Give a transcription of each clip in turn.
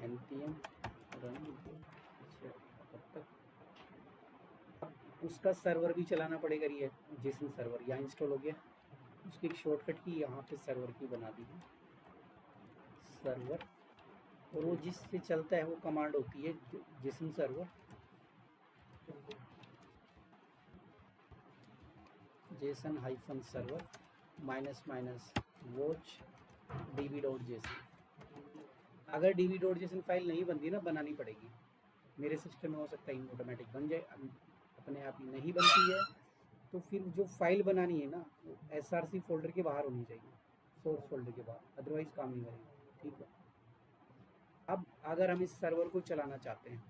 npm run। तब तक उसका सर्वर भी चलाना पड़ेगा, ये जेसन सर्वर यहाँ इंस्टॉल हो गया, उसकी एक शॉर्टकट की यहाँ पे सर्वर की बना दी है सर्वर, और वो जिससे चलता है वो कमांड होती है Jason server Jason hyphen server -- watch db.json। अगर db.json फाइल नहीं बनती ना, बनानी पड़ेगी। मेरे सिस्टम में हो सकता है ऑटोमेटिक बन जाए, अपने आप ही नहीं बनती है तो फिर जो फाइल बनानी है ना वो src फोल्डर के बाहर होनी चाहिए, सोर्स फोल्डर के बाहर, अदरवाइज काम नहीं करेगी। ठीक है, अब अगर हम इस सर्वर को चलाना चाहते हैं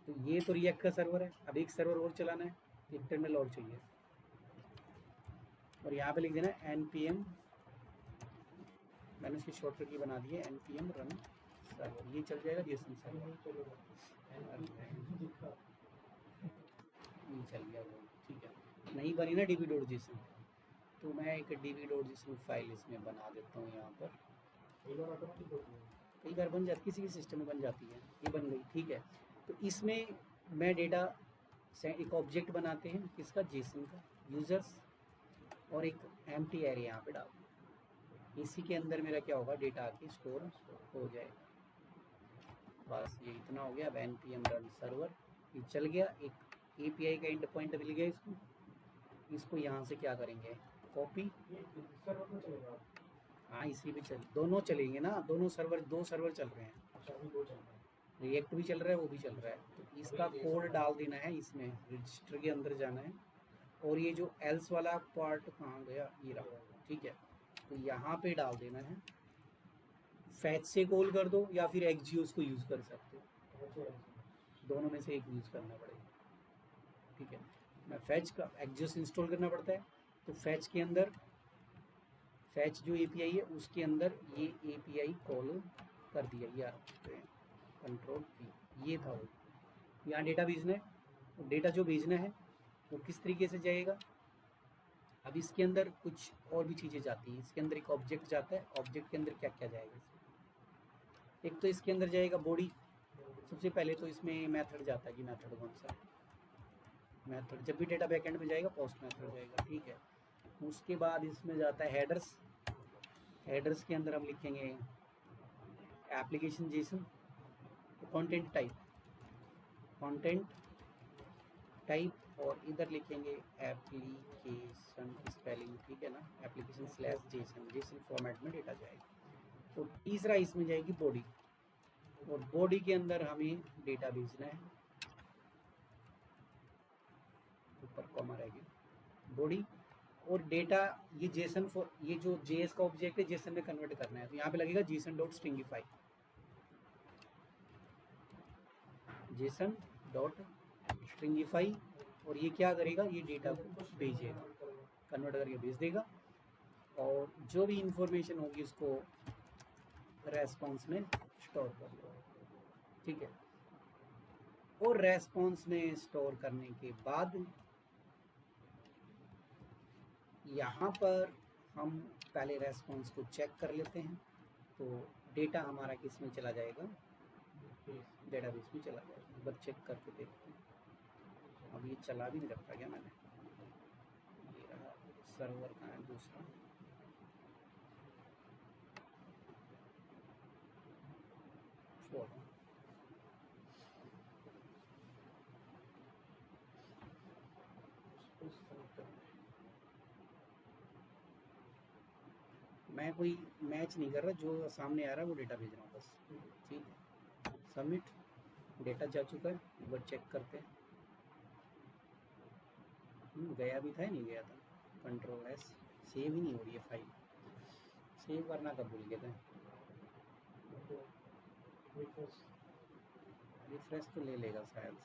तो ये तो रिएक्ट का सर्वर है, अब एक सर्वर और चलाना है, एक टर्मिनल और चाहिए, और यहाँ पे लिख देना npm, मैंने उसकी शॉर्टकट की बना दी है npm run सर्वर, ये चल जाएगा जेसन सर्वर, ये चल गया वो। ठीक है, नहीं बनी ना db.json, तो मैं एक db.json फाइल इसमें बना देता हूँ यहाँ पर, कई बार बन जाती, किसी के सिस्टम में बन जाती है, ये बन गई। ठीक है, तो इसमें मैं डेटा से एक ऑब्जेक्ट बनाते हैं किसका, जेसन का, यूजर्स, और एक एम्प्टी एरे यहाँ पे डाल, इसी के अंदर मेरा क्या होगा, डेटा आके स्टोर हो जाएगा। बस ये इतना हो गया। अब npm run सर्वर ये चल गया, एक API का एंड पॉइंट मिल गया इसको यहाँ से क्या करेंगे, कॉपी, हाँ इसी भी चल, दोनों चलेंगे ना, दोनों सर्वर, दो सर्वर चल रहे हैं, रिएक्ट भी चल रहा है वो भी चल रहा है, तो इसका कोड डाल देना है, इसमें रजिस्टर के अंदर जाना है, और ये जो एल्स वाला पार्ट कहाँ गया, ये रहा। ठीक है, तो यहाँ पे डाल देना है, फैच से कॉल कर दो या फिर एक्जियोस को यूज़ कर सकते हो, दोनों में से एक यूज़ करना पड़ेगा। ठीक है, मैं फैच का, एक्जियोस इंस्टॉल करना पड़ता है, तो फैच के अंदर, फैच जो API है उसके अंदर ये API कॉल कर दिया यार, कंट्रोल P, ये था वो, यहाँ डेटा भेजना है, तो डेटा जो भेजना है वो किस तरीके से जाएगा, अब इसके अंदर कुछ और भी चीज़ें जाती हैं, इसके अंदर एक ऑब्जेक्ट जाता है, ऑब्जेक्ट के अंदर क्या क्या जाएगा, एक तो इसके अंदर जाएगा बॉडी, सबसे पहले तो इसमें मेथड जाता है कि मेथड कौन सा, मेथड जब भी डेटा बैकएंड में जाएगा पोस्ट मेथड जाएगा। ठीक है, उसके बाद इसमें जाता है हेडर्स, हेडर्स के अंदर हम लिखेंगे application Jason, content type, content type, और इधर लिखेंगे एप्लीकेशन स्पेलिंग, ठीक है ना, एप्लीकेशन / जेसन, जेसन फॉर्मेट में डेटा जाएगा। तो तीसरा इसमें जाएगी बॉडी, और बॉडी के अंदर हमें डेटा भेजना है, ऊपर कॉमा रहेगी बॉडी, और डेटा ये जेसन फॉर, ये जो JS का ऑब्जेक्ट है जेसन में कन्वर्ट करना है, तो यहाँ पे लगेगा json.stringify, json.stringify, और ये क्या करेगा, ये डेटा को भेजेगा, कन्वर्ट करके भेज देगा, और जो भी इंफॉर्मेशन होगी उसको रेस्पॉन्स में स्टोर कर दो। ठीक है, और रेस्पॉन्स में स्टोर करने के बाद यहाँ पर हम पहले रेस्पॉन्स को चेक कर लेते हैं, तो डेटा हमारा किस में चला जाएगा, डेटाबेस में चला जाएगा, बस चेक करके देखते हैं। अब ये चला भी नहीं रखा क्या मैंने, ये रहा सर्वर का है दूसरा, मैं कोई मैच नहीं कर रहा, जो सामने आ रहा है वो डेटा भेज रहा हूँ बस। ठीक है, सबमिट, डेटा जा चुका है, एक बार चेक करते हैं, गया भी था या नहीं गया था, कंट्रोल S, सेव ही नहीं हो रही है फाइल, सेव करना कब भूल गए थे, रिफ्रेश तो ले लेगा शायद,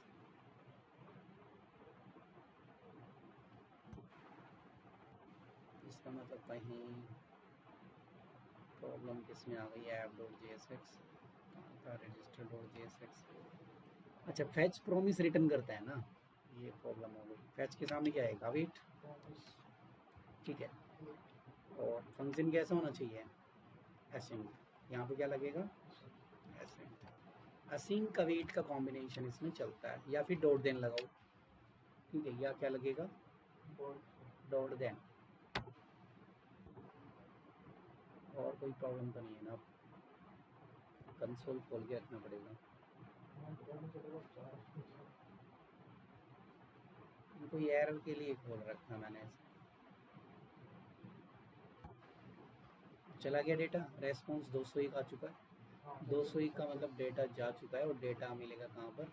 इसका मतलब कहीं प्रॉब्लम किस में आ गई है, app.jsx था, register.jsx, अच्छा फैच प्रॉमिस रिटर्न करता है ना, ये प्रॉब्लम हो गई, फैच के सामने क्या आएगा, वेट। ठीक है, और फंक्शन कैसा होना चाहिए, एसेंट, यहाँ पे क्या लगेगा, एसेंट, असिंक अवेट का कॉम्बिनेशन इसमें चलता है, या फिर डॉट देन लगाओ, ठीक है, या क्या लगेगा, डॉट देन। और कोई प्रॉब्लम तो नहीं है ना, कंसोल खोल के रखना पड़ेगा। कोई एरर के लिए खोल रखा मैंने ऐसे। चला गया डेटा, रेस्पॉन्स 201 आ चुका है। 201 का मतलब डेटा जा चुका है, और डेटा मिलेगा कहाँ पर,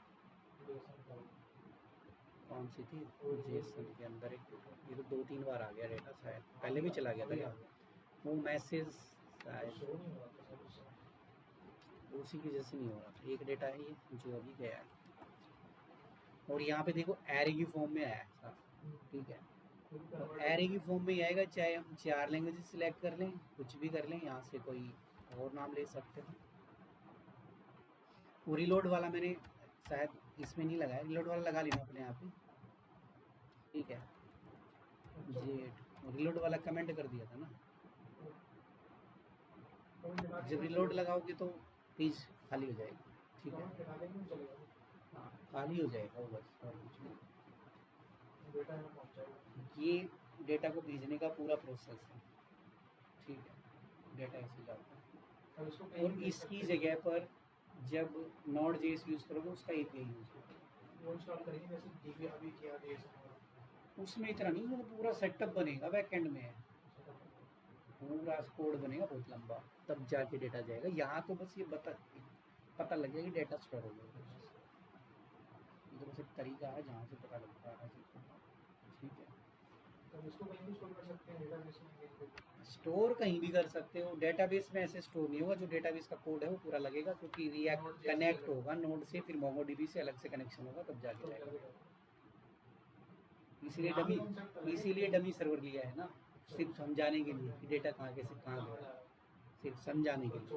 कौन सी थी, जेसन के अंदर एक, ये तो 2-3 बार आ गया डेटा, शायद पहले भी चला गया था क्या, वो मैसेज शायद उसी की वजह से नहीं हो रहा था। एक डेटा है ये जो अभी गया है, और यहाँ पे देखो एरे की फॉर्म में आया है, ठीक है, तो एरे की फॉर्म में ही आएगा, चाहे हम 4 लैंग्वेजेस सिलेक्ट कर लें, कुछ भी कर लें, यहाँ से कोई और नाम ले सकते हैं। वो रिलोड वाला मैंने शायद इसमें नहीं लगाया, रिलोड वाला लगा लेना अपने आप ही, ठीक है, जी रिलोड वाला कमेंट कर दिया था ना, जब रिलोड लगाओगे तो पेज खाली हो जाएगा, ठीक है, हाँ खाली हो जाएगा वो, बस और कुछ नहीं। ये डेटा को भेजने का पूरा प्रोसेस है, ठीक है, डेटा ऐसे जाता है, और इसकी जगह पर जब नोड जेएस यूज़ करोगे उसका एपीआई यूज़ करोगे, वो इंस्टॉल करेंगे जैसे डीबी अभी किया उसमें इतना नहीं, वो पूरा सेटअप बनेगा बैकएंड में, पूरा कोड बनेगा बहुत लंबा, तब जाके डेटा जाएगा। यहाँ तो बस ये पता लग जाएगा कि डेटा स्टोर हो गया, ये तो बस एक तरीका है जहाँ से पता लगता है, ठीक है। तो इसको कहीं भी स्टोर कर सकते हैं डेटाबेस में, स्टोर कहीं भी कर सकते हो, डेटाबेस में ऐसे स्टोर नहीं होगा, जो डेटाबेस का कोड है वो पूरा लगेगा, क्योंकि रिएक्ट कनेक्ट होगा नोड से, फिर मोंगोडीबी से अलग से कनेक्शन होगा, तब जाके जाएगा। इसीलिए डमी सर्वर लिया है ना, सिर्फ समझाने के लिए कि डेटा कहाँ कैसे कहाँ गया, सिर्फ समझाने के लिए।